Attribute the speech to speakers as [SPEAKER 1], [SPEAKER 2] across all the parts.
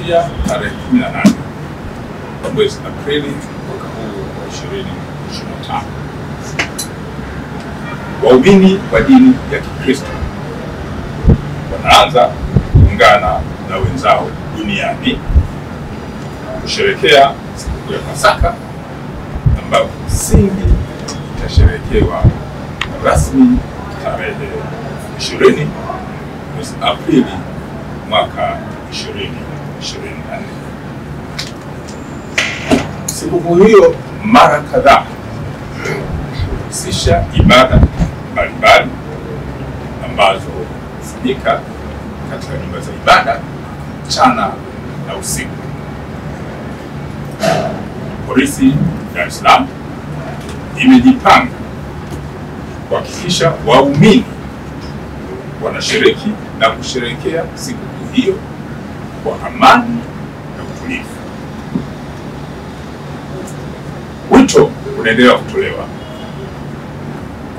[SPEAKER 1] ya tarehe 18 mwezi Aprili mwaka huu wa 2025, waumini wa dini ya Kikristo wanaanza kuungana na wenzao duniani kusherehekea sikukuu ya Pasaka ambayo kimsingi itasherehekewa rasmi tarehe 20 mwezi Aprili mwaka 2024. Sikukuu hiyo mara kadhaa husisha ibada mbalimbali ambazo hufanyika katika nyumba za ibada mchana na usiku. Polisi Dar es Salaam imejipanga kuhakikisha waumini wanashiriki na kusherehekea sikukuu hiyo kwa amani na utulivu. Wito unaendelea kutolewa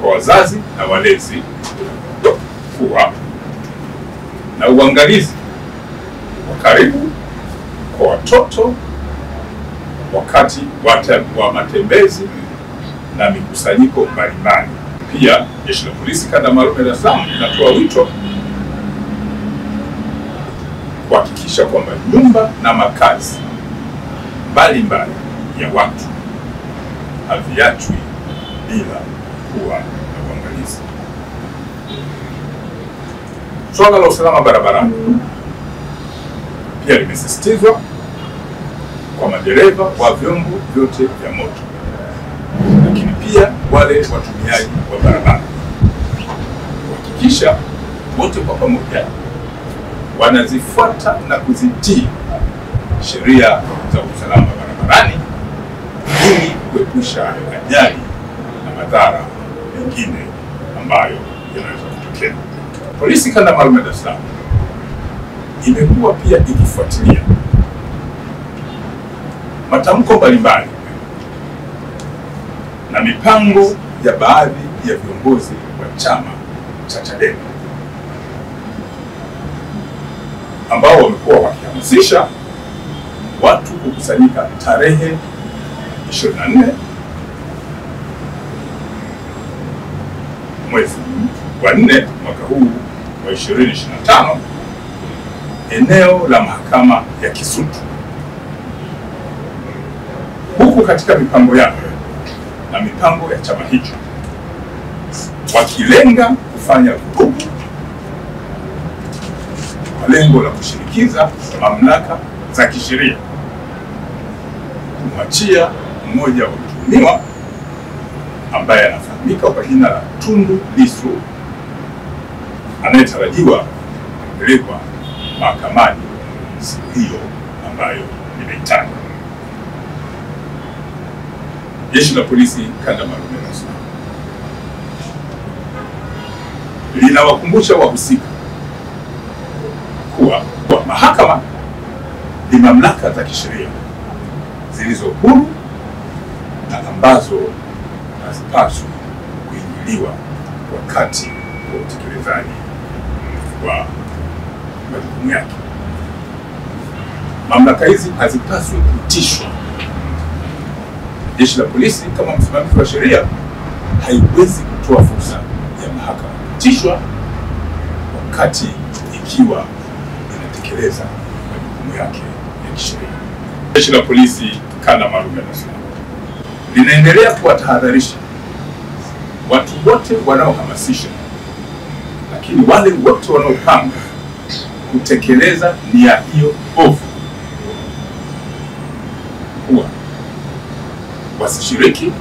[SPEAKER 1] kwa wazazi na walezi kuwa na uangalizi wa karibu kwa watoto wakati wa matembezi na mikusanyiko mbalimbali. Pia Jeshi la Polisi Kanda Maalum ya Dar es Salaam linatoa wito kuhakikisha kwamba nyumba na makazi mbalimbali ya watu haviachwi bila kuwa na uangalizi. Swala la usalama barabarani pia limesisitizwa kwa madereva wa vyombo vyote vya moto, lakini pia wale watumiaji wa barabara kuhakikisha wote kwa pamoja wanazifuata na kuzitii sheria za usalama barabarani ili kuepusha ajali na madhara mengine ambayo yanaweza kutokea. Polisi Kanda Maalum ya Dar es Salaam imekuwa pia ikifuatilia matamko mbalimbali na mipango ya baadhi ya viongozi wa chama cha Chadema ambao wamekuwa wakihamasisha watu kukusanyika tarehe 24 mwezi wa 4 mwaka huu wa 2025 eneo la mahakama ya Kisutu, huku katika mipango yao na mipango ya chama hicho wakilenga kufanya vurugu kwa lengo la kushinikiza mamlaka za kisheria kumwachia mmoja wa mtuhumiwa ambaye anafahamika kwa jina la Tundu Lissu anayetarajiwa kupelekwa mahakamani siku hiyo ambayo nimeitaja. Jeshi la Polisi Kanda Maalum ya Dar es Salaam linawakumbusha wahusika kuwa mahakama ni mamlaka za kisheria zilizo huru na ambazo hazipaswi kuingiliwa wakati wa utekelezaji wa majukumu yake. Mamlaka hizi hazipaswi kutishwa. Jeshi la Polisi kama msimamizi wa sheria haiwezi kutoa fursa ya mahakama kutishwa wakati ikiwa inatekeleza majukumu yake ya kisheria. Jeshi la Polisi Kanda Maalum ya Dar es Salaam linaendelea kuwatahadharisha watu wote wanaohamasisha, lakini wale wote wanaopanga kutekeleza nia hiyo ovu kuwa wasishiriki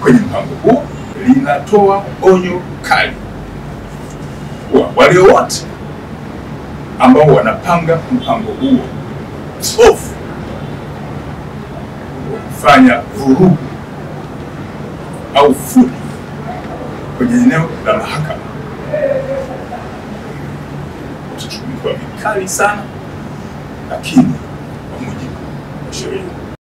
[SPEAKER 1] kwenye mpango huo. Linatoa onyo kali kwa wale wote ambao wanapanga mpango huo ovu kufanya vurugu au fujo kwenye eneo la mahakama. Utachukuliwa vikali sana, lakini kwa mujibu wa sheria.